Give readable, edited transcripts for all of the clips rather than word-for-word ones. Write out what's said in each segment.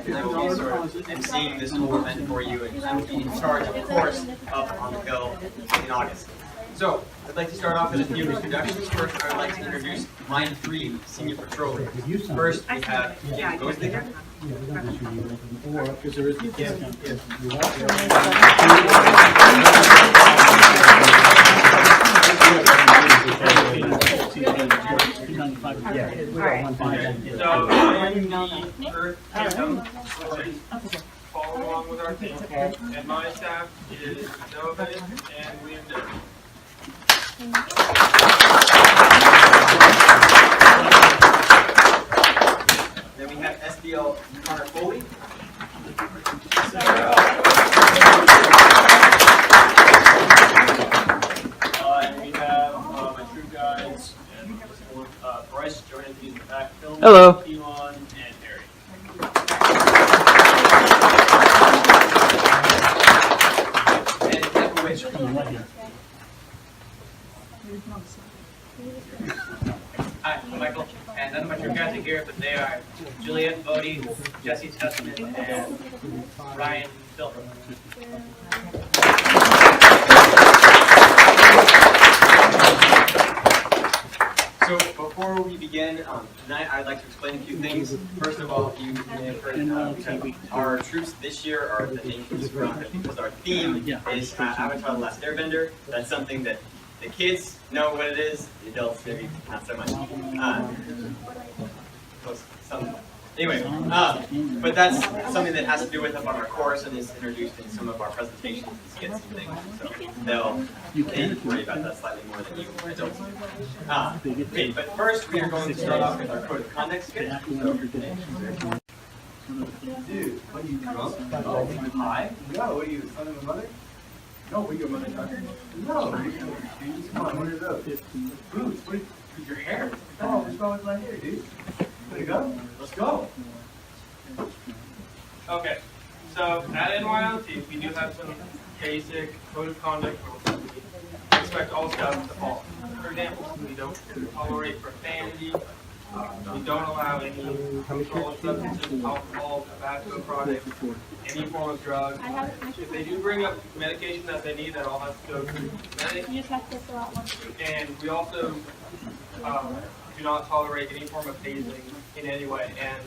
and I will be sort of emceeing this whole event for you, and I will be in charge of the course up on the hill in August. So, I'd like to start off with a few introductions. First, I would like to introduce my 3 senior patrollers. First, we have Jim Goslinger. So, the Earth Kingdom, which is follow along with our team, and my staff is Noah and William Dillon. Then we have SBL Connor Foley. And we have my troop guys, and Bryce joining me in the backfill. Hello. Elon and Harry. And Michael Witcher. Hi, I'm Michael, and none of my troop guys are here, but they are Juliet Bodie, Jesse Testament, and Ryan Silver. So before we begin, tonight I'd like to explain a few things. First of all, you may have heard our troops this year are the nation's front because our theme is Avatar: The Last Airbender. That's something that the kids know what it is, the adults maybe not so much. Anyway, but that's something that has to do with up on our course and is introduced in some of our presentations and skits and things. So they worry about that slightly more than you adults. Okay, but first we are going to start off with our code of conduct skit. Dude, what are you drunk? Oh, hi. No, what are you, son of a mother? No, what are you, a mother trucker? No, come on, what are those? Boots, what is your hair? Oh, what's wrong with my hair, dude? Ready to go? Let's go. Okay, so at NYLT, we do have some basic code of conduct rules. We expect all staff to follow. For example, we don't tolerate profanity. We don't allow any controlled substances, alcohol, tobacco products, any form of drug. If they do bring up medication that they need, that all has to go through medic. You just have to fill out one. And we also do not tolerate any form of hazing in any way. And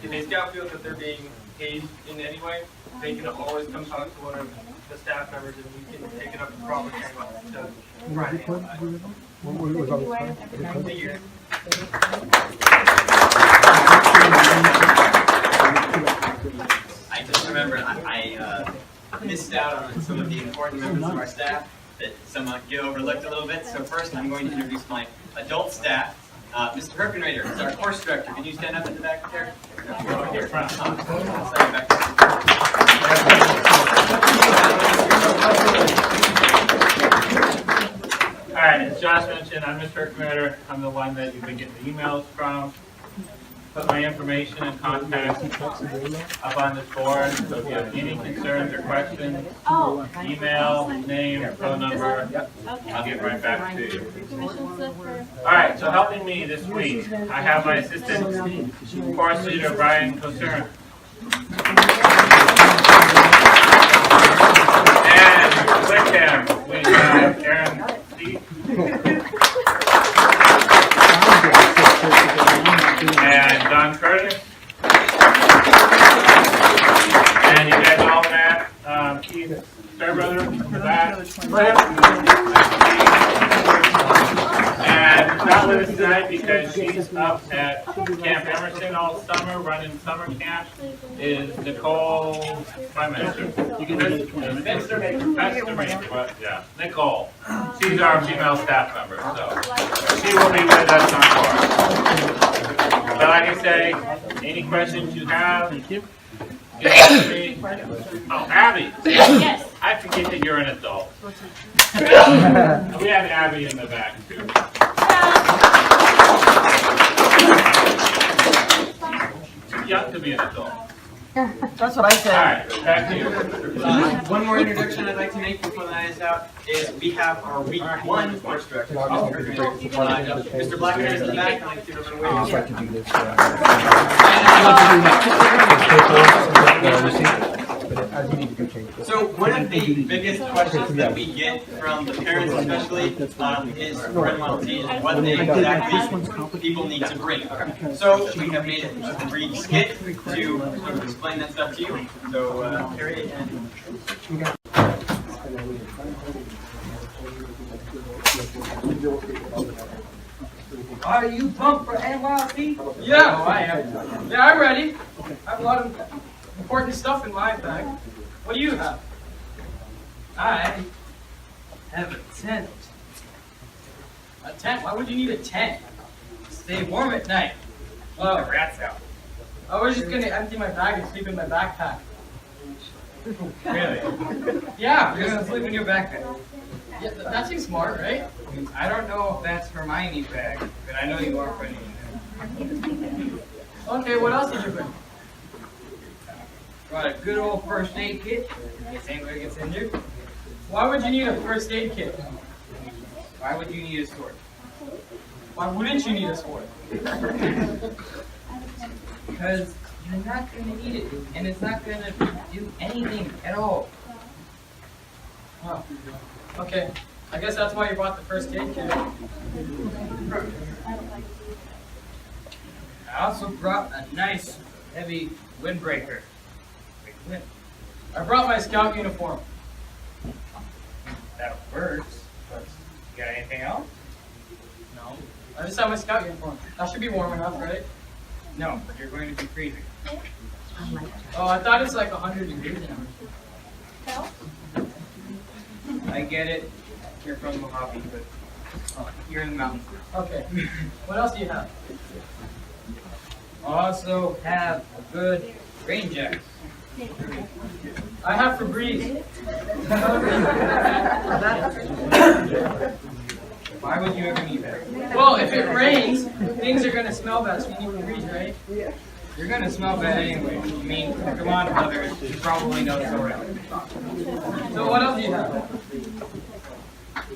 if a scout feels that they're being hazed in any way, they can always come talk to one of the staff members, and we can take it up to proper channel to try and handle that. I just remembered I missed out on some of the important members of our staff that somehow get overlooked a little bit. So first I'm going to introduce my adult staff. Mr. Herkenrader is our course director. Can you stand up in the back there? Over here. All right, as Josh mentioned, I'm Mr. Herkenrader. I'm the one that you've been getting the emails from. Put my information and contact up on this board. So if you have any concerns or questions, email, name, phone number, I'll get right back to you. All right, so helping me this week, I have my assistant course leader, Brian Cosern. And with him, we have Aaron Steve. And Don Curtis. And you guys all met Keith Fairbrother for that. And not with us tonight because she's up at Camp Emerson all summer, running summer camp, is Nicole, Prime Minister. You can Nicole. She's our female staff member, so she will be with us on course. But like I say, any questions you have, get to me. Oh, Abby. Yes. I forget that you're an adult. We have Abby in the back, too. Too young to be an adult. That's what I said. All right, back to you. One more introduction I'd like to make before the night is out is we have our week 1 course director, Mr. Blackman is in the back. I'd like to give him a wave. biggest questions that we get from the parents especially is for NYLT is what exactly people need to bring. So we have made a brief skit to sort of explain that stuff to you. So Carrie and Are you pumped for NYLT? Yeah, I am. Yeah, I'm ready. I have a lot of important stuff in my bag. What do you have? I have a tent. A tent? Why would you need a tent? Stay warm at night. Oh, Rats out. I was just gonna empty my bag and sleep in my backpack. Really? Yeah, You're gonna sleep in your backpack. yeah, that seems smart, right? I don't know if that's Hermione's bag, but I know you are putting it in. Okay, what else did you bring? Got a good old first aid kit in case anybody gets injured. Why would you need a first aid kit? Why would you need a sword? Why wouldn't you need a sword? Because you're not going to need it, and it's not going to do anything at all. Oh, okay. I guess that's why you bought the first aid kit. I also brought a nice, heavy windbreaker. Wind. I brought my scout uniform. That works, but you got anything else? No. I just have my scout uniform. That should be warm enough, right? No, you're going to be freezing. Oh, I thought it's like 100 degrees now. I get it. You're from Mojave, but you're in the mountains. Okay. What else do you have? Also have a good rain jacket. I have Febreze. Why would you ever need that? Well, if it rains, things are gonna smell bad, so you need Febreze, right? You're gonna smell bad anyway. I mean, come on, brother. You probably know this already. So what else do you have?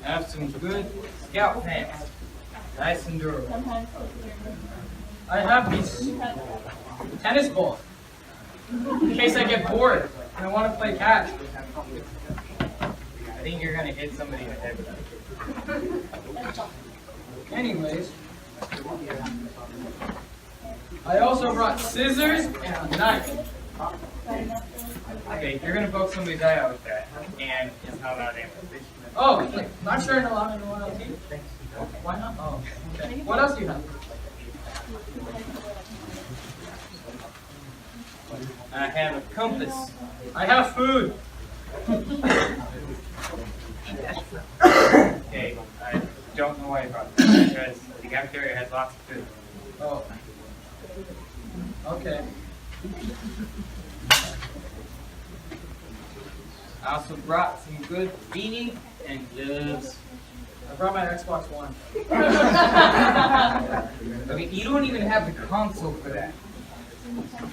I have some good scout pants. Nice and durable. I have these tennis balls. In case I get bored and I want to play catch. I think you're gonna hit somebody in the head with that. Anyways, I also brought scissors and a knife. Okay, you're gonna poke somebody's eye out with that, and it's not allowed anyway. Oh, like, not sure in allowed in NYLT? Why not? Oh, okay. What else do you have? I have a compass. I have food. Okay, I don't know why I brought that, because the cafeteria has lots of food. Oh. Okay. I also brought some good beanie and gloves. I brought my Xbox One. Okay, you don't even have the console for that.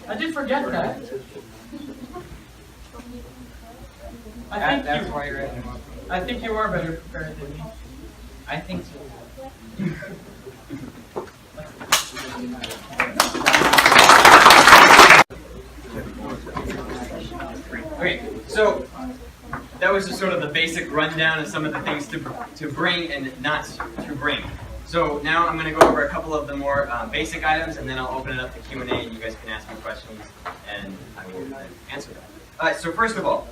I did forget that. That's why you're at the moment. I think you are better prepared than me. I think so. Okay, so that was just sort of the basic rundown of some of the things to bring and not to bring. So now I'm going to go over a couple of the more basic items, and then I'll open it up to Q&A, and you guys can ask me questions, and I will answer them. So first of all,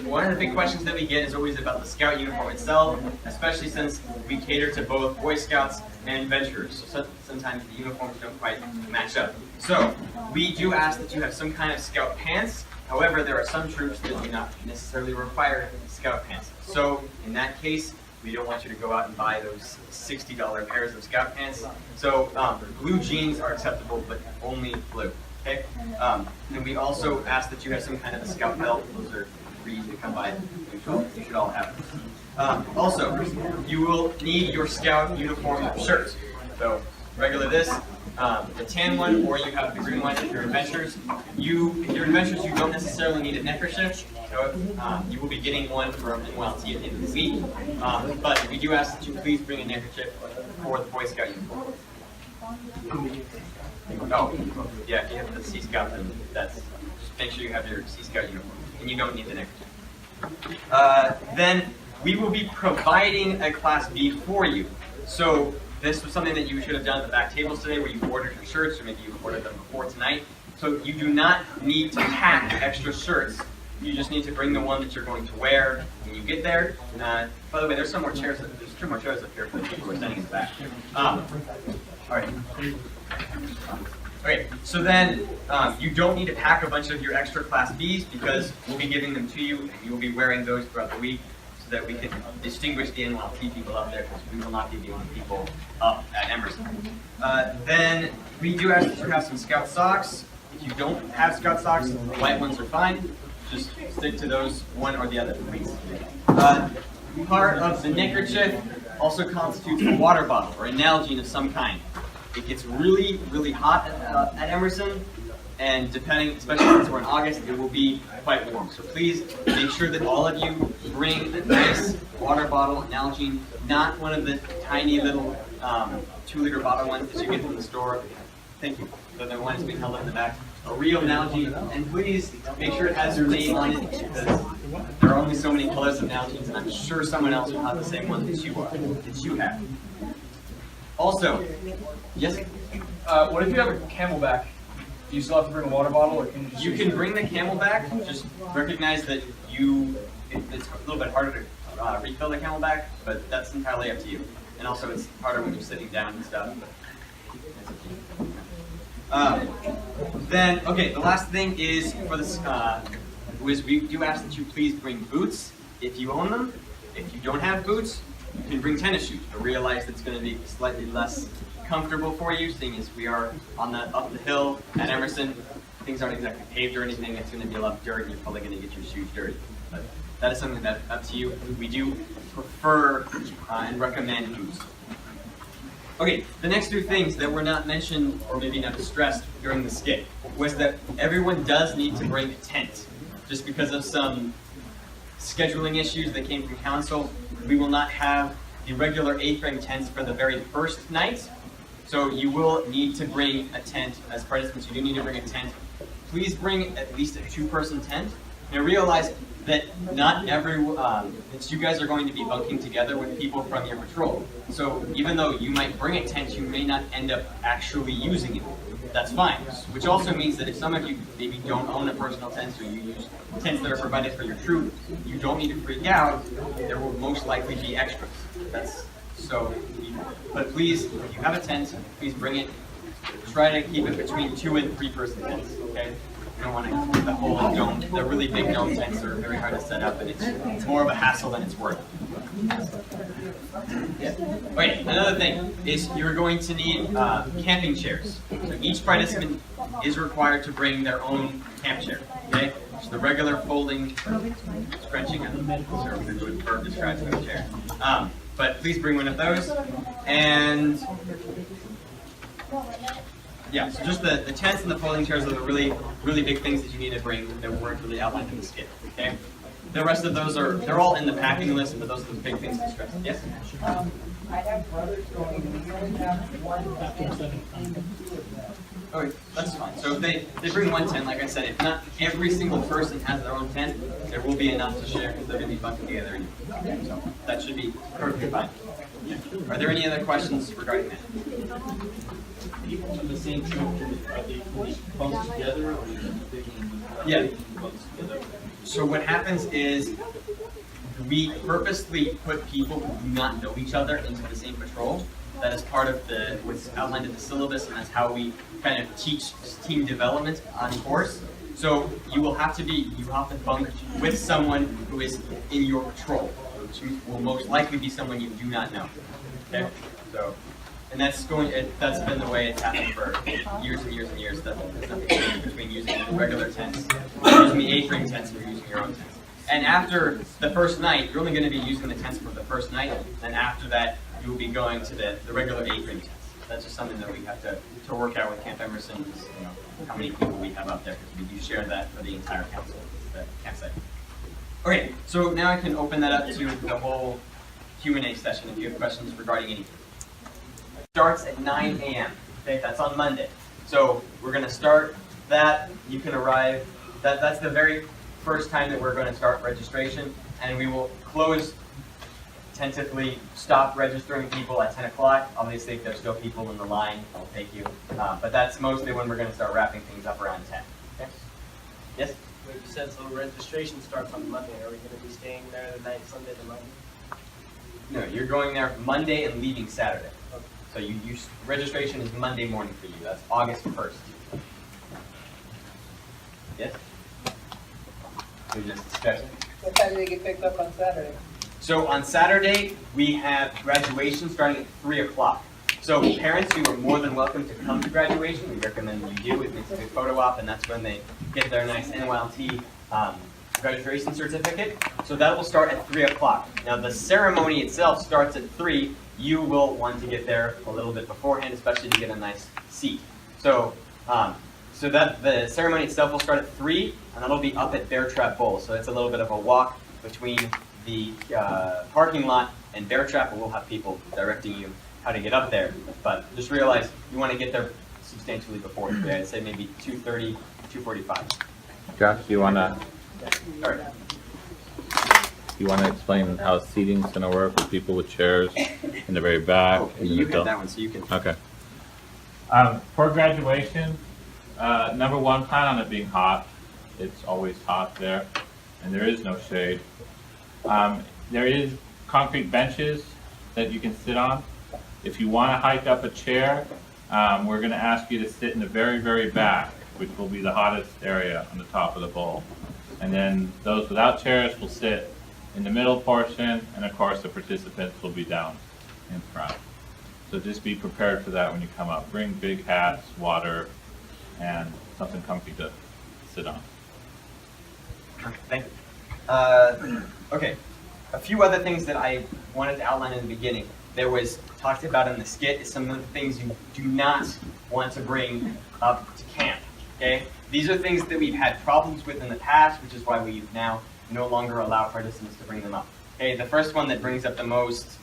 one of the big questions that we get is always about the scout uniform itself, especially since we cater to both Boy Scouts and adventurers. So sometimes the uniforms don't quite match up. So we do ask that you have some kind of scout pants. However, there are some troops that do not necessarily require scout pants. So in that case, we don't want you to go out and buy those $60 pairs of scout pants. So blue jeans are acceptable, but only blue. Okay. And we also ask that you have some kind of a scout belt. Those are free to come by. You should all have them. Also, you will need your scout uniform shirt. So regular this, the tan one, or you have the green one if you're adventurers. If you're adventurers, you don't necessarily need a neckerchief. So you will be getting one from NYLT at the end of the week. But we do ask that you please bring a neckerchief for the Boy Scout uniform. Oh, yeah, if you have the Sea Scout, then just make sure you have your Sea Scout uniform. And you don't need the neckerchief. then we will be providing a Class B for you. So this was something that you should have done at the back tables today, where you ordered your shirts, or maybe you ordered them before tonight. So you do not need to pack extra shirts. You just need to bring the one that you're going to wear when you get there. By the way, there's some more chairs. There's 2 more chairs up here for the people who are standing in the back. All right. Okay, so then you don't need to pack a bunch of your extra Class Bs, because we'll be giving them to you, and you will be wearing those throughout the week, so that we can distinguish the NYLT people up there, because we will not be the only people up at Emerson. Then we do ask that you have some Scout socks. If you don't have Scout socks, the white ones are fine. Just stick to those, one or the other, please. Part of the neckerchief also constitutes a water bottle or a Nalgene of some kind. It gets really, really hot at Emerson, and depending, especially since we're in August, it will be quite warm. So please make sure that all of you bring a nice water bottle, Nalgene, not one of the tiny little 2-liter bottle ones that you get from the store. Thank you. So the one is being held up in the back. A real Nalgene, and please make sure it has your name on it, because there are only so many colors of Nalgenes, and I'm sure someone else will have the same one that you have. Also, yes? What if you have a Camelback? Do you still have to bring a water bottle, or can you just... You can bring the Camelback. Just recognize that it's a little bit harder to refill the Camelback, but that's entirely up to you. And also, it's harder when you're sitting down and stuff. But it's up to you. Then, okay, the last thing is for this, we do ask that you please bring boots if you own them. If you don't have boots, you can bring tennis shoes, but realize that's going to be slightly less comfortable for you, seeing as we are on up the hill at Emerson. Things aren't exactly paved or anything. It's going to be a lot of dirt, and you're probably going to get your shoes dirty. But that is something that's up to you. We do prefer and recommend boots. Okay, the next 2 things that were not mentioned, or maybe not stressed during the skit, was that everyone does need to bring a tent. Just because of some scheduling issues that came from council, we will not have the regular 8th ring tents for the very first night. So you will need to bring a tent. As participants, you do need to bring a tent. Please bring at least a 2-person tent. Now realize that not that you guys are going to be bunking together with people from your patrol. So even though you might bring a tent, you may not end up actually using it. That's fine. Which also means that if some of you maybe don't own a personal tent, so you use tents that are provided for your troop, you don't need to freak out. There will most likely be extras. But please, if you have a tent, please bring it. Try to keep it between 2 and 3-person tents, okay? You don't want to get the whole dome. The really big dome tents are very hard to set up, and it's more of a hassle than it's worth. Yeah. Okay, another thing is you're going to need camping chairs. So each participant is required to bring their own camp chair, okay? So the regular folding, stretching, I'm not sure what Bird describes as a chair. But please bring one of those. And yeah, so just the tents and the folding chairs are the really, really big things that you need to bring that weren't really outlined in the skit, okay? The rest of those they're all in the packing list, but those are the big things to stress. Yes? I have brothers going, we only have one tent. Okay, that's fine. So if they bring one tent, like I said, if not every single person has their own tent, there will be enough to share because they're going to be bunking together anyway. So that should be perfectly fine. Yeah. Are there any other questions regarding that? People from the same troop, are they bunked together, or are you picking Yeah. bunks together? So what happens is we purposely put people who do not know each other into the same patrol. That is part of what's outlined in the syllabus, and that's how we kind of teach team development on course. So you have to bunk with someone who is in your patrol, which will most likely be someone you do not know. Okay, so. And that's been the way it's happened for years and years and years. There's nothing changed between using the regular tents, using the 8-ring tents, or using your own tents. And after the first night, you're only going to be using the tents for the first night, and after that, you'll be going to the regular 8-ring tents. That's just something that we have to work out with Camp Emerson, you know, how many people we have out there, because we do share that for the entire council, the campsite. Okay, so now I can open that up to the whole Q&A session if you have questions regarding anything. Starts at 9 a.m. Okay, that's on Monday. So we're going to start that. You can arrive. That's the very first time that we're going to start registration, and we will tentatively stop registering people at 10 o'clock. Obviously, if there's still people in the line, I'll take you. But that's mostly when we're going to start wrapping things up around 10. Okay? Yes? You said so registration starts on Monday. Are we going to be staying there the night, Sunday to Monday? No, you're going there Monday and leaving Saturday. So registration is Monday morning for you. That's August 1st. Yes? So just discussing. What time do they get picked up on Saturday? So on Saturday, we have graduation starting at 3 o'clock. So parents, you are more than welcome to come to graduation. We recommend you do. It makes a good photo op, and that's when they get their nice NYLT graduation certificate. So that will start at 3 o'clock. Now the ceremony itself starts at 3. You will want to get there a little bit beforehand, especially to get a nice seat. So that the ceremony itself will start at 3, and that'll be up at Bear Trap Bowl. So it's a little bit of a walk between the parking lot and Bear Trap, and we'll have people directing you how to get up there. But just realize you want to get there substantially before 3. I'd say maybe 2:30, 2:45. Josh, do you wanna All right. explain how seating's gonna work with people with chairs in the very back? Oh, in the you middle? have that one, so you can. Okay. For graduation, number one, plan on it being hot. It's always hot there, and there is no shade. There is concrete benches that you can sit on. If you want to hike up a chair, we're going to ask you to sit in the very, very back, which will be the hottest area on the top of the bowl. And then those without chairs will sit in the middle portion, and of course the participants will be down in front. So just be prepared for that when you come up. Bring big hats, water, and something comfy to sit on. Thank you. Okay, a few other things that I wanted to outline in the beginning. There was talked about in the skit is some of the things you do not want to bring up to camp. Okay, these are things that we've had problems with in the past, which is why we now no longer allow participants to bring them up. Okay, the first one that brings up the most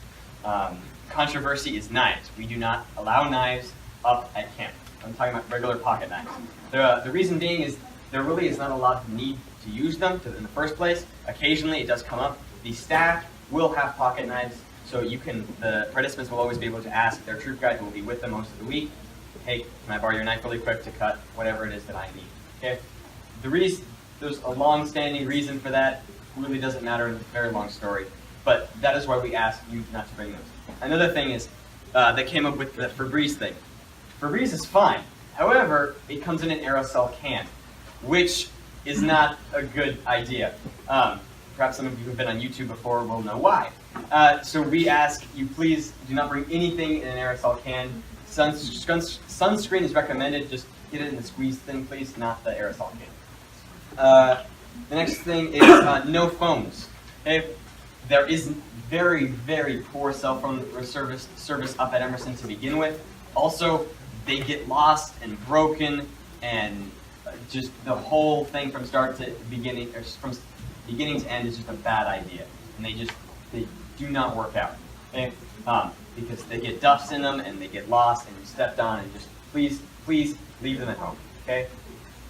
controversy is knives. We do not allow knives up at camp. I'm talking about regular pocket knives. The reason being is there really is not a lot of need to use them in the first place. Occasionally it does come up. The staff will have pocket knives, so the participants will always be able to ask their troop guide who will be with them most of the week, hey, can I borrow your knife really quick to cut whatever it is that I need? Okay. There's a long-standing reason for that. It really doesn't matter, and it's a very long story. But that is why we ask you not to bring those. Another thing is, they came up with the Febreze thing. Febreze is fine. However, it comes in an aerosol can, which is not a good idea. Perhaps some of you who have been on YouTube before will know why. So we ask you please do not bring anything in an aerosol can. Sunscreen is recommended. Just get it in the squeeze thing, please, not the aerosol can. The next thing is no phones. Okay? There is very, very poor cell phone service up at Emerson to begin with. Also, they get lost and broken, and just the whole thing from start to beginning, or from beginning to end, is just a bad idea, and they do not work out. Okay? Because they get dust in them and they get lost and stepped on, and just please leave them at home. Okay?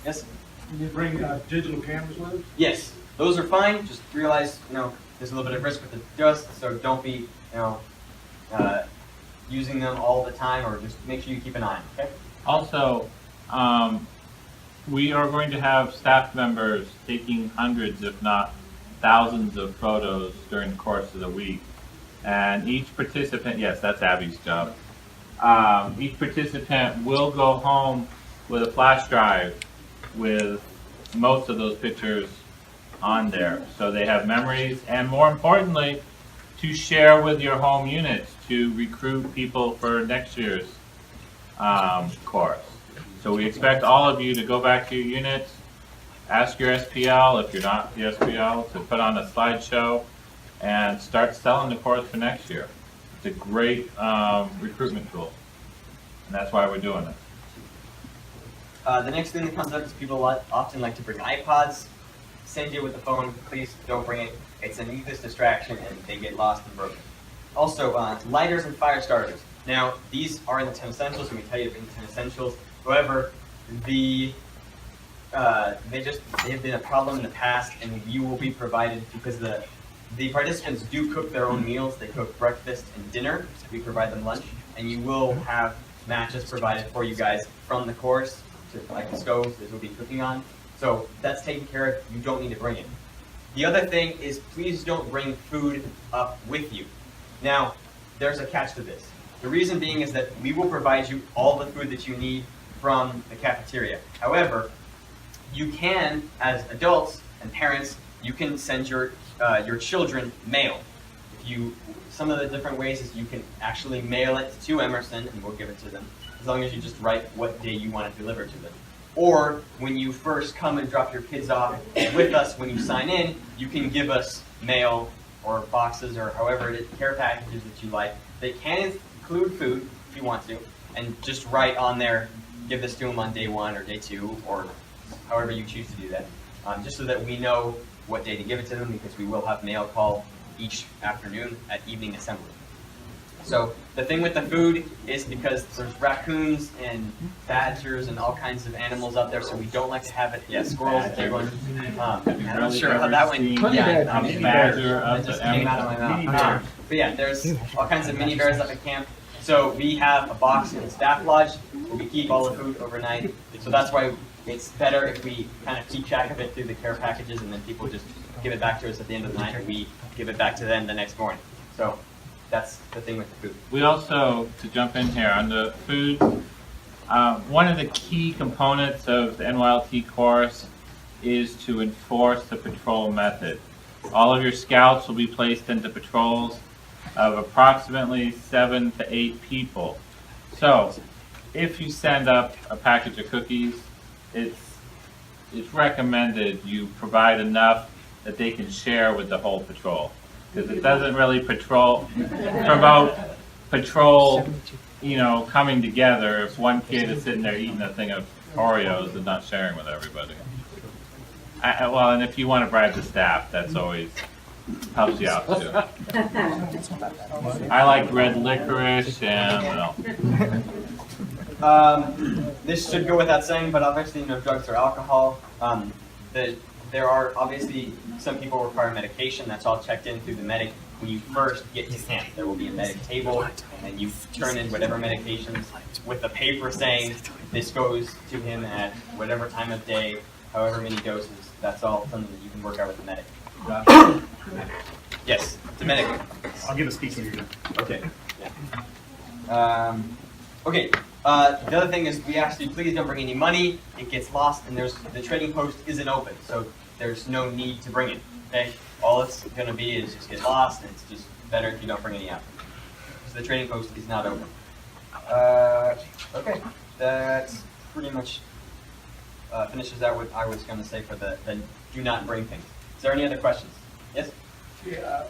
Yes. Can you bring digital cameras with us? Yes, those are fine. Just realize there's a little bit of risk with the dust, so don't be using them all the time, or just make sure you keep an eye on them. Okay? Also, we are going to have staff members taking hundreds, if not thousands, of photos during the course of the week. And each participant, yes, that's Abby's job. Each participant will go home with a flash drive with most of those pictures on there. So they have memories, and more importantly, to share with your home units to recruit people for next year's course. So we expect all of you to go back to your units, ask your SPL, if you're not the SPL, to put on a slideshow and start selling the course for next year. It's a great recruitment tool, and that's why we're doing it. The next thing that comes up is people often like to bring iPods. Same deal with the phone. Please don't bring it. It's a needless distraction, and they get lost and broken. Also, lighters and fire starters. Now, these are in the 10 essentials, and we tell you to bring the 10 essentials. However, the they have been a problem in the past, and you will be provided because the participants do cook their own meals. They cook breakfast and dinner. We provide them lunch, and you will have matches provided for you guys from the course to like the stoves that we'll be cooking on. So that's taken care of. You don't need to bring it. The other thing is please don't bring food up with you. Now, there's a catch to this. The reason being is that we will provide you all the food that you need from the cafeteria. However, you can, as adults and parents, you can send your children mail. Some of the different ways is you can actually mail it to Emerson and we'll give it to them, as long as you just write what day you want it delivered to them. Or when you first come and drop your kids off with us, when you sign in, you can give us mail or boxes or however it is, care packages that you like. They can include food if you want to, and just write on there, give this to them on day 1 or day 2, or however you choose to do that, just so that we know what day to give it to them, because we will have mail call each afternoon at evening assembly. So the thing with the food is because there's raccoons and badgers and all kinds of animals out there, so we don't like to have it. Yeah, squirrels, big ones. I'm not sure how that one. Yeah, badger that just came out of my mouth. But yeah, there's all kinds of mini bears up at camp. So we have a box in the staff lodge where we keep all the food overnight. So that's why it's better if we kind of keep track of it through the care packages, and then people just give it back to us at the end of the night, and we give it back to them the next morning. So that's the thing with the food. We also, to jump in here, on the food, one of the key components of the NYLT course is to enforce the patrol method. All of your scouts will be placed into patrols of approximately 7 to 8 people. So, if you send up a package of cookies, it's recommended you provide enough that they can share with the whole patrol, because it doesn't really promote patrol, coming together if one kid is sitting there eating a thing of Oreos and not sharing with everybody. Well, and if you want to bribe the staff, that's always helps you out too. I like red licorice and This should go without saying, but obviously no drugs or alcohol. There are obviously some people require medication. That's all checked in through the medic when you first get to camp. There will be a medic table, and you turn in whatever medications with the paper saying this goes to him at whatever time of day, however many doses. That's all something that you can work out with the medic. Yes, the medic. I'll give a speech when you're done. Okay. Yeah. Okay. The other thing is we actually please don't bring any money. It gets lost, and the trading post isn't open, so there's no need to bring it. Okay. All it's going to be is just get lost, and it's just better if you don't bring any out. So the trading post is not open. Okay. That's pretty much finishes out what I was going to say for the do not bring things. Is there any other questions? Yes? Yeah,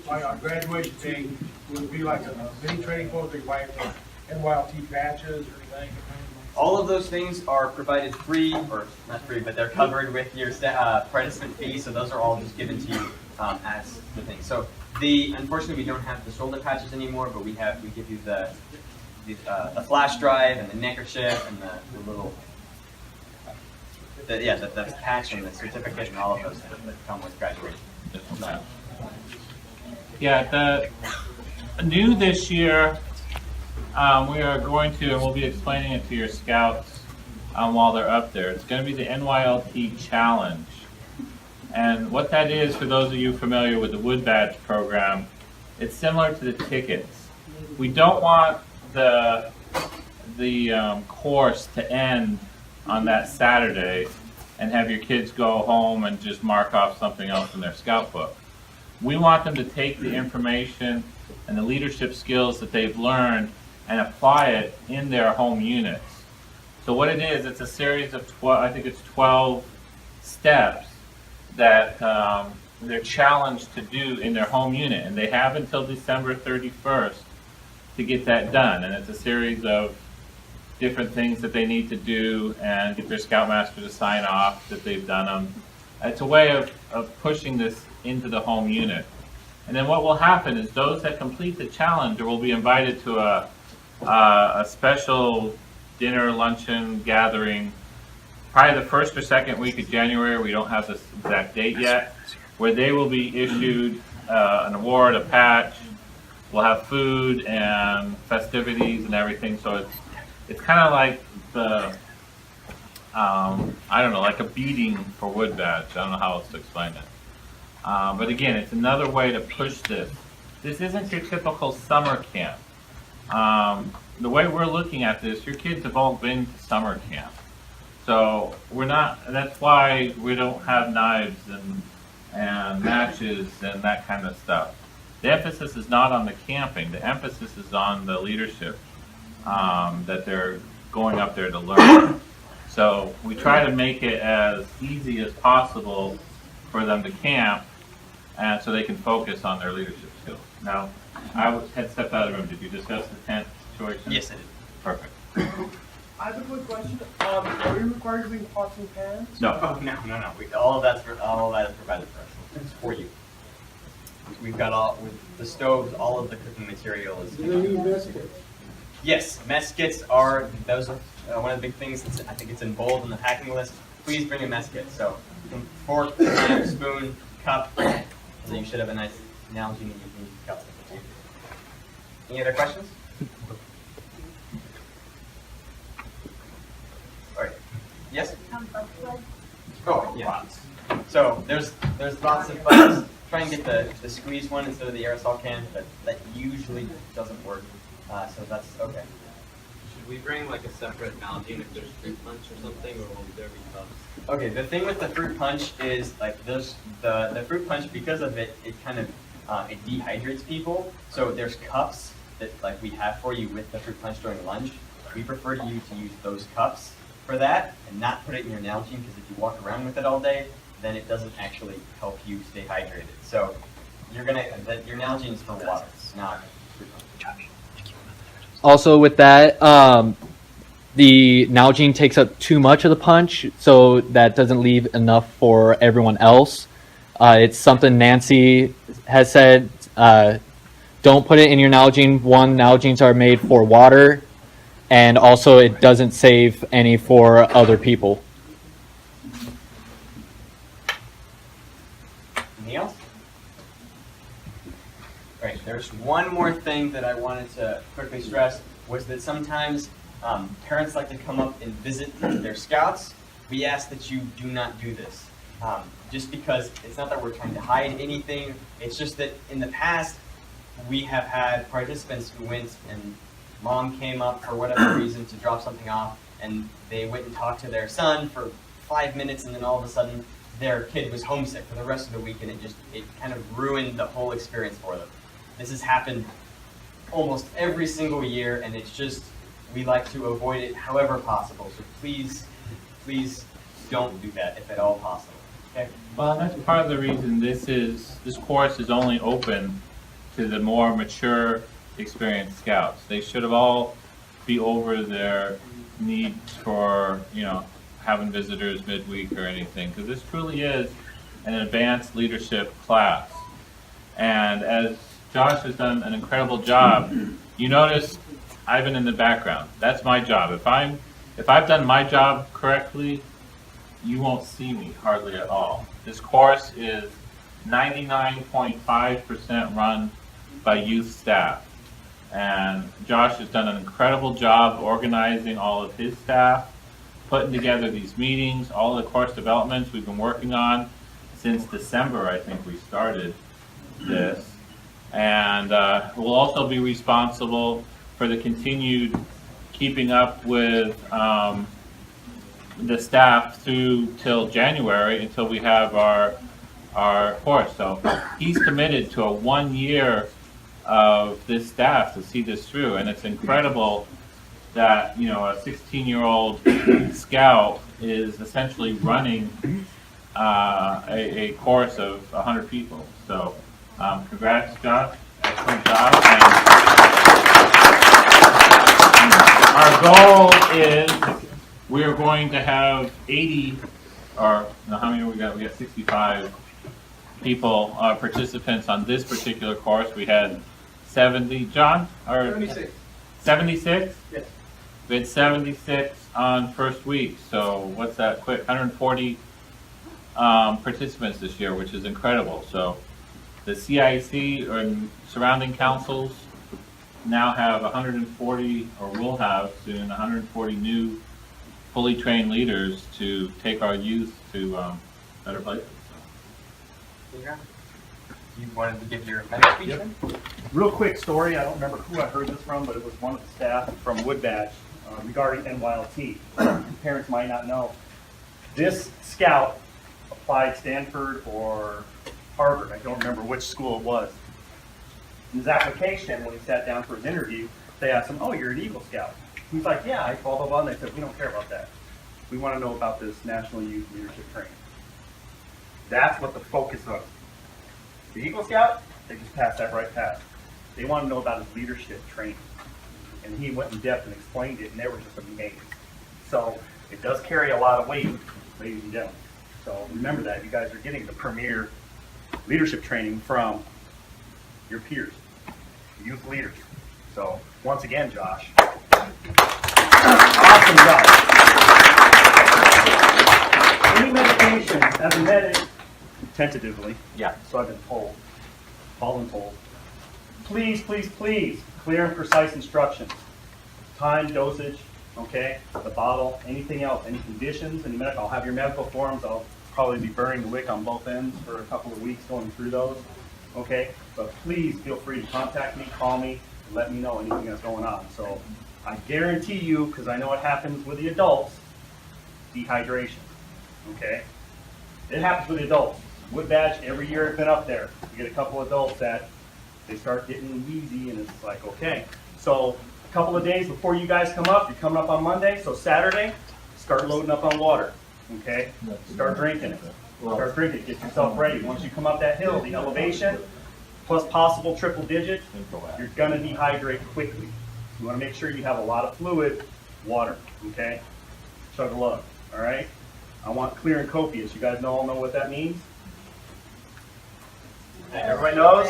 our graduation thing would be like a mini training course, like NYLT badges or anything? All of those things are provided free, or not free, but they're covered with your participant fee, so those are all just given to you as the thing. So unfortunately we don't have the shoulder patches anymore, but we give you the flash drive and the neckerchief and the little the patch and the certificate and all of those that come with graduation. Yeah, the new this year, we are going to, and we'll be explaining it to your scouts while they're up there. It's going to be the NYLT Challenge. And what that is, for those of you familiar with the Wood Badge program, it's similar to the tickets. We don't want the course to end on that Saturday and have your kids go home and just mark off something else in their scout book. We want them to take the information and the leadership skills that they've learned and apply it in their home units. So what it is, it's a series of 12 steps that they're challenged to do in their home unit, and they have until December 31st to get that done. And it's a series of different things that they need to do and get their scoutmaster to sign off that they've done them. It's a way of pushing this into the home unit. And then what will happen is those that complete the challenge will be invited to a special dinner, luncheon, gathering probably the first or second week of January, we don't have this exact date yet, where they will be issued an award, a patch. We'll have food and festivities and everything, so it's kind of like the, I don't know, like a beating for Wood Badge. I don't know how else to explain it. But again, it's another way to push this. This isn't your typical summer camp. The way we're looking at this, your kids have all been to summer camp. So we're not, that's why we don't have knives and matches and that kind of stuff. The emphasis is not on the camping. The emphasis is on the leadership that they're going up there to learn. So we try to make it as easy as possible for them to camp, and so they can focus on their leadership skills. Now, had stepped out of the room. Did you discuss the tent situation? Yes, I did. Perfect. I have a quick question. Are we required to bring pots and pans? No. Oh, no. All of that is provided for us. It's for you. We've got all, with the stoves, all of the cooking material is. Do they need mess kits? Yes, mess kits are, those are one of the big things. I think it's in bold on the packing list. Please bring a mess kit. So, fork, knife, spoon, cup, and then you should have a nice Nalgene cup. Any other questions? All right. Yes? Oh, yeah. So there's lots of buttons. Try and get the squeeze one instead of the aerosol can, but that usually doesn't work. So that's okay. Should we bring like a separate Nalgene if there's fruit punch or something, or will there be cups? Okay, the thing with the fruit punch is like the fruit punch, because of it, it kind of it dehydrates people. So there's cups that like we have for you with the fruit punch during lunch. We prefer you to use those cups for that and not put it in your Nalgene, because if you walk around with it all day, then it doesn't actually help you stay hydrated. So your Nalgene is for water, not fruit punch. Also with that, the Nalgene takes up too much of the punch, so that doesn't leave enough for everyone else. It's something Nancy has said, don't put it in your Nalgene. One, Nalgenes are made for water, and also it doesn't save any for other people. Anything else? Right, there's one more thing that I wanted to quickly stress, was that sometimes parents like to come up and visit their scouts. We ask that you do not do this. Just because it's not that we're trying to hide anything, it's just that in the past, we have had participants who went and mom came up for whatever reason to drop something off, and they went and talked to their son for 5 minutes, and then all of a sudden their kid was homesick for the rest of the week, and it kind of ruined the whole experience for them. This has happened almost every single year, and it's just, we like to avoid it however possible. So please don't do that if at all possible. Okay? Well, that's part of the reason this course is only open to the more mature, experienced scouts. They should have all be over their needs for, having visitors midweek or anything, because this truly is an advanced leadership class. And as Josh has done an incredible job, you notice I've been in the background. That's my job. If I've done my job correctly, you won't see me hardly at all. This course is 99.5% run by youth staff. And Josh has done an incredible job organizing all of his staff, putting together these meetings, all the course developments we've been working on since December. I think we started this. And we'll also be responsible for the continued keeping up with the staff through till January, until we have our course. So he's committed to a 1 year of this staff to see this through, and it's incredible that a 16-year-old scout is essentially running a course of 100 people. So congrats, Josh. Excellent job. And our goal is we're going to have 80, or no, how many we got? We got 65 people, participants on this particular course. We had 70, John? Or 76. 76? Yes. We had 76 on first week, so what's that quick? 140 participants this year, which is incredible. So the CIEC and surrounding councils now have 140, or will have soon, 140 new fully trained leaders to take our youth to better places. You wanted to give your speech? Yep. Real quick story, I don't remember who I heard this from, but it was one of the staff from Woodbatch regarding NYLT. Parents might not know. This scout applied Stanford or Harvard, I don't remember which school it was. In his application, when he sat down for his interview, they asked him, oh, you're an Eagle Scout. He's like, yeah, I blah, blah, blah. And they said, we don't care about that. We want to know about this National Youth Leadership Training. That's what the focus of. The Eagle Scout, they just passed that right past. They want to know about his leadership training. And he went in depth and explained it, and they were just amazed. So it does carry a lot of weight, ladies and gentlemen. So remember that. You guys are getting the premier leadership training from your peers, youth leaders. So once again, Josh, awesome job. Any medication as a medic, tentatively, Yeah. so I've been told, please, please, please, clear and precise instructions. Time, dosage, okay, the bottle, anything else, any conditions, any medical, I'll have your medical forms, I'll probably be burning the wick on both ends for a couple of weeks going through those, okay? But please feel free to contact me, call me, and let me know anything that's going on. So I guarantee you, because I know it happens with the adults, dehydration, okay? It happens with the adults. Woodbatch, every year it's been up there. You get a couple adults that they start getting wheezy, and it's like, okay. So a couple of days before you guys come up, you're coming up on Monday, so Saturday, start loading up on water, okay? Start drinking it. Start drinking it. Get yourself ready. Once you come up that hill, the elevation, plus possible triple digits, you're going to dehydrate quickly. You want to make sure you have a lot of fluid, water, okay? Chug a lug, all right? I want clear and copious. You guys all know what that means? Everybody knows?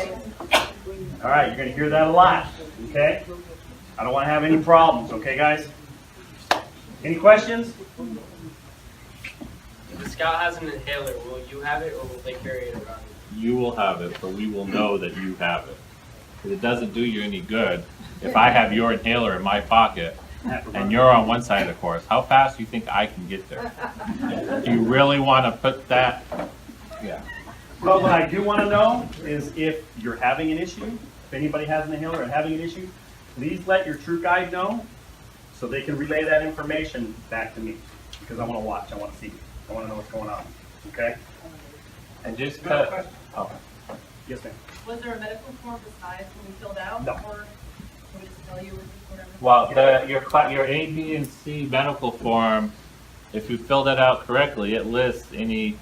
All right, you're going to hear that a lot, okay? I don't want to have any problems, okay, guys? Any questions? If the scout has an inhaler, will you have it or will they carry it around? You will have it, but we will know that you have it. Because it doesn't do you any good if I have your inhaler in my pocket and you're on one side of the course. How fast do you think I can get there? Do you really want to put that? Yeah. But what I do want to know is if you're having an issue, if anybody has an inhaler and having an issue, please let your troop guide know so they can relay that information back to me. Because I want to watch, I want to see, I want to know what's going on, okay? And just oh. Yes, ma'am. Was there a medical form besides when we filled out? No. Or can we just tell you whatever? Well, your A, B, and C medical form, if you fill that out correctly, it lists any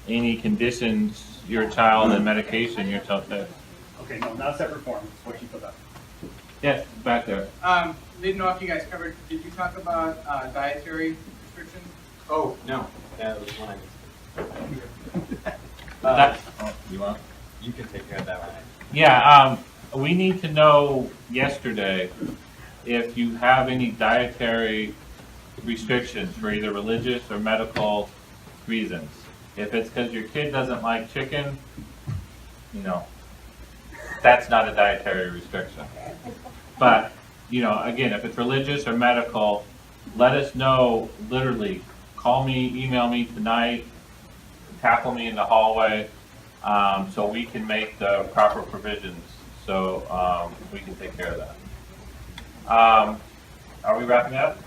conditions your child and medication your child takes. Okay, no, not a separate form. It's what you put up. Yes, back there. Didn't know if you guys covered, did you talk about dietary restrictions? Oh, no. That was one I missed. You want? You can take care of that one. Yeah, we need to know yesterday if you have any dietary restrictions for either religious or medical reasons. If it's because your kid doesn't like chicken, that's not a dietary restriction. But, again, if it's religious or medical, let us know, literally, call me, email me tonight, tackle me in the hallway, so we can make the proper provisions, so we can take care of that. Are we wrapping up?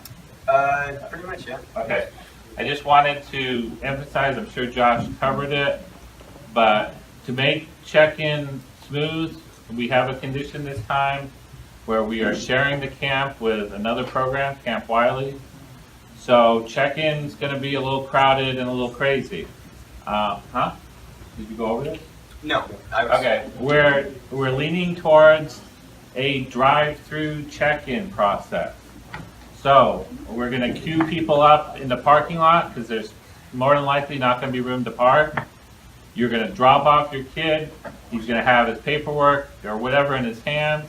Pretty much, yeah. Okay. I just wanted to emphasize, I'm sure Josh covered it, but to make check-in smooth, we have a condition this time where we are sharing the camp with another program, Camp Wiley. So check-in's going to be a little crowded and a little crazy. Did you go over this? No. Okay. We're leaning towards a drive-through check-in process. So we're going to queue people up in the parking lot because there's more than likely not going to be room to park. You're going to drop off your kid. He's going to have his paperwork or whatever in his hand.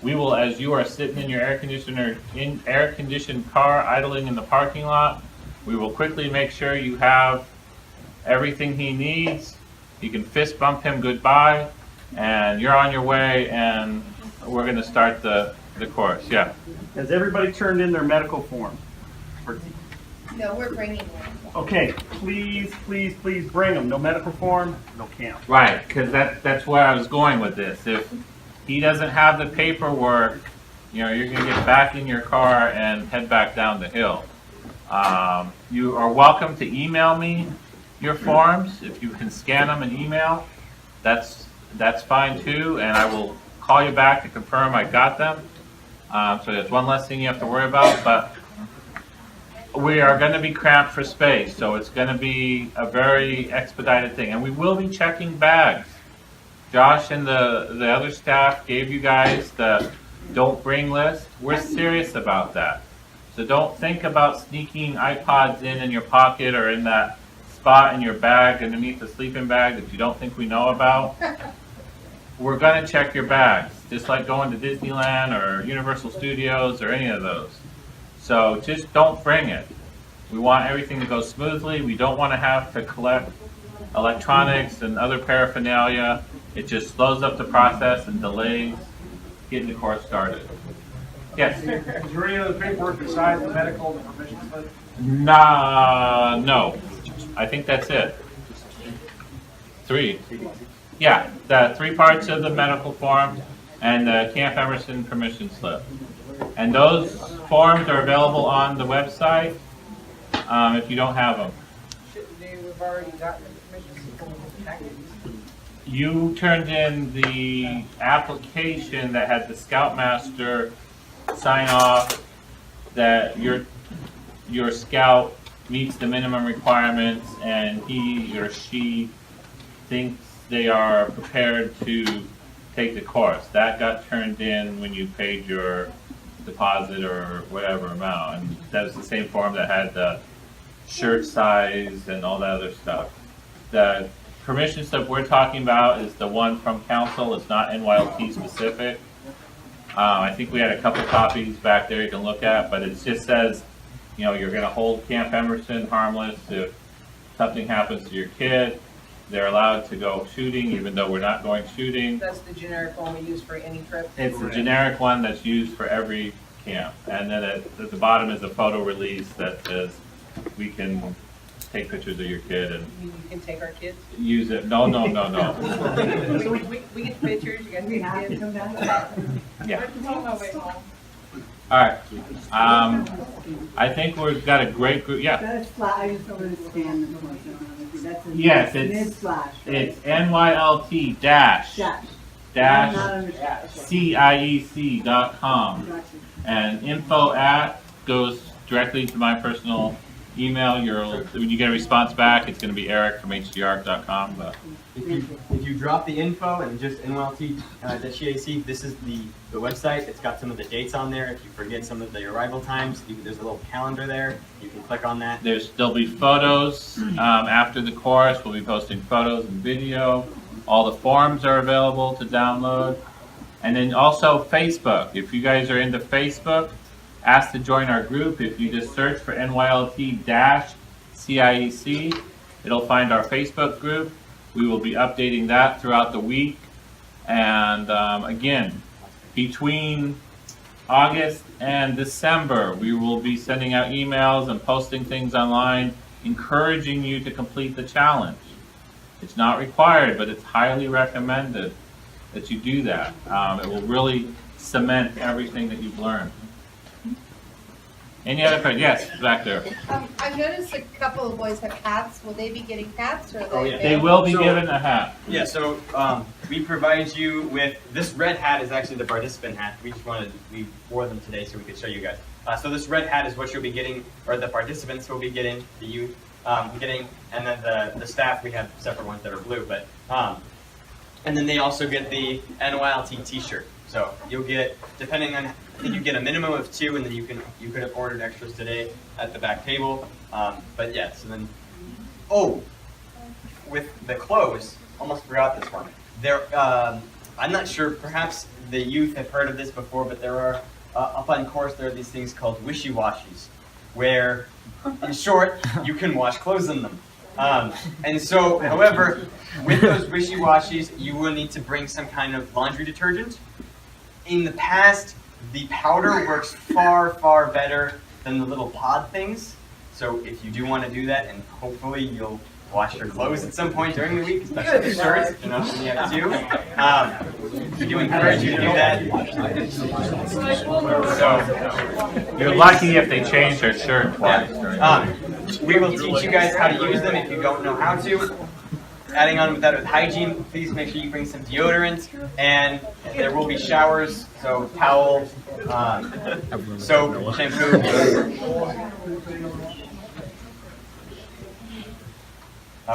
we will, as you are sitting in your air-conditioned car idling in the parking lot, we will quickly make sure you have everything he needs. You can fist bump him goodbye, and you're on your way, and we're going to start the course. Yeah. Has everybody turned in their medical form? No, we're bringing one. Okay, please, please, please bring them. No medical form, no camp. Right, because that's where I was going with this. If he doesn't have the paperwork, you're going to get back in your car and head back down the hill. You are welcome to email me your forms. If you can scan them and email, that's fine too, and I will call you back to confirm I got them. So that's one less thing you have to worry about, but we are going to be cramped for space, so it's going to be a very expedited thing. And we will be checking bags. Josh and the other staff gave you guys the don't bring list. We're serious about that. So don't think about sneaking iPods in your pocket or in that spot in your bag underneath the sleeping bag that you don't think we know about. We're going to check your bags, just like going to Disneyland or Universal Studios or any of those. So just don't bring it. We want everything to go smoothly. We don't want to have to collect electronics and other paraphernalia. It just slows up the process and delays getting the course started. Yes? Is there any other paperwork besides the medical and the permission slip? No. I think that's it. 3. Yeah, the 3 parts of the medical form and the Camp Emerson permission slip. And those forms are available on the website if you don't have them. Shouldn't they have already gotten the permission from the package? You turned in the application that had the Scoutmaster sign off that your scout meets the minimum requirements and he or she thinks they are prepared to take the course. That got turned in when you paid your deposit or whatever amount, and that was the same form that had the shirt size and all that other stuff. The permission slip we're talking about is the one from council. It's not NYLT specific. I think we had a couple copies back there you can look at, but it just says, you're going to hold Camp Emerson harmless if something happens to your kid. They're allowed to go shooting, even though we're not going shooting. That's the generic one we use for any trip. It's the generic one that's used for every camp. And then at the bottom is a photo release that says we can take pictures of your kid and You can take our kids. use it. No. So we get pictures, you guys get kids. Yeah. On my way home. All right. I think we've got a great group. Yeah. That's flat. I just don't understand the question. That's a Yes, mid-slash. it's NYLT dash CIEC.com. And info@ goes directly to my personal email. When you get a response back, it's going to be Eric from hdart.com. But if you drop the info and just NYLT the CIEC, this is the website. It's got some of the dates on there. If you forget some of the arrival times, there's a little calendar there. You can click on that. There'll be photos after the course. We'll be posting photos and video. All the forms are available to download. And then also Facebook. If you guys are into Facebook, ask to join our group. If you just search for NYLT-CIEC, it'll find our Facebook group. We will be updating that throughout the week. And again, between August and December, we will be sending out emails and posting things online, encouraging you to complete the challenge. It's not required, but it's highly recommended that you do that. It will really cement everything that you've learned. Any other questions? Yes, back there. I've noticed a couple of boys have hats. Will they be getting hats, or are they? They will be given a hat. Yeah, so we provide you with, this red hat is actually the participant hat. We wore them today so we could show you guys. So this red hat is what you'll be getting, or the participants will be getting, the youth getting, and then the staff, we have separate ones that are blue, but, and then they also get the NYLT t-shirt. So you'll get, depending on, I think you get a minimum of 2, and then you could have ordered extras today at the back table. But yeah, so then, with the clothes, almost forgot this one. I'm not sure, perhaps the youth have heard of this before, but there are, up on course, there are these things called wishy-washies, where, in short, you can wash clothes in them. And so, however, with those wishy-washies, you will need to bring some kind of laundry detergent. In the past, the powder works far, far better than the little pod things. So if you do want to do that, and hopefully you'll wash your clothes at some point during the week, especially the shirts, if you're not only have two. We do encourage you to do that. So You're lucky if they change their shirt twice. we will teach you guys how to use them if you don't know how to. Adding on with that with hygiene, please make sure you bring some deodorant, and there will be showers, so towel, soap, shampoo.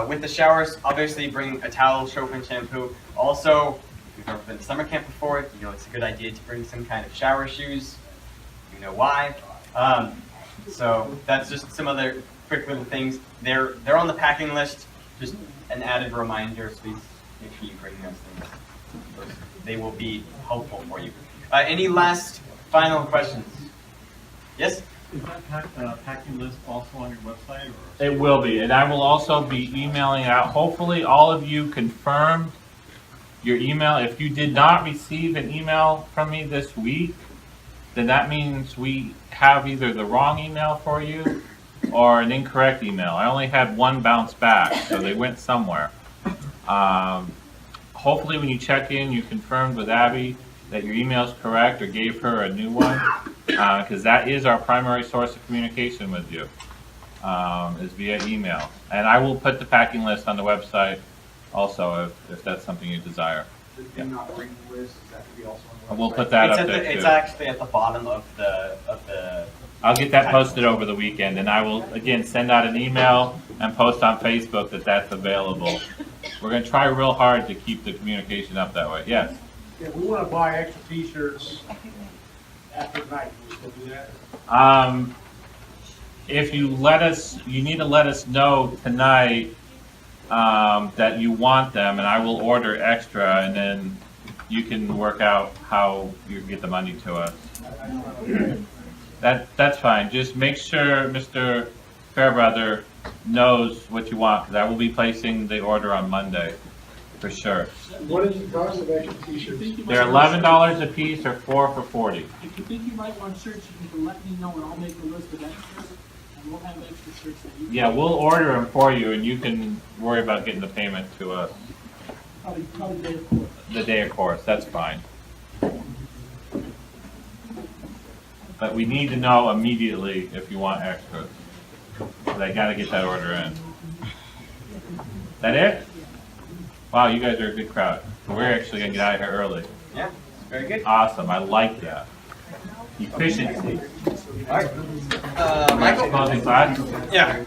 With the showers, obviously bring a towel, soap, and shampoo. Also, if you've ever been to summer camp before, you know it's a good idea to bring some kind of shower shoes. You know why. So that's just some other quick little things. They're on the packing list. Just an added reminder, please make sure you bring those things. They will be helpful for you. Any last final questions? Yes? Is that packing list also on your website? Or? It will be, and I will also be emailing out. Hopefully all of you confirmed your email. If you did not receive an email from me this week, then that means we have either the wrong email for you or an incorrect email. I only had one bounce back, so they went somewhere. Hopefully when you check in, you confirmed with Abby that your email is correct or gave her a new one, because that is our primary source of communication with you, is via email. And I will put the packing list on the website also if that's something you desire. The not bring list, is that could be also on the website? We'll put that up there too. It's actually at the bottom of the I'll get that posted over the weekend, and I will, again, send out an email and post on Facebook that that's available. We're going to try real hard to keep the communication up that way. Yes? Yeah, we want to buy extra t-shirts after tonight. Can we still do that? If you let us, you need to let us know tonight that you want them, and I will order extra, and then you can work out how you get the money to us. That's fine. Just make sure Mr. Fairbrother knows what you want, because I will be placing the order on Monday, for sure. What is the cost of extra t-shirts? They're $11 a piece, or 4 for $40. If you think you might want shirts, you can let me know, and I'll make a list of extras, and we'll have extra shirts that you can. Yeah, we'll order them for you, and you can worry about getting the payment to us. Probably day of course. The day of course, that's fine. But we need to know immediately if you want extras. Because I gotta get that order in. That it? Wow, you guys are a good crowd. We're actually gonna get out of here early. Yeah, very good. Awesome, I like that. Efficiency. All right. Michael? Closing class? Yeah.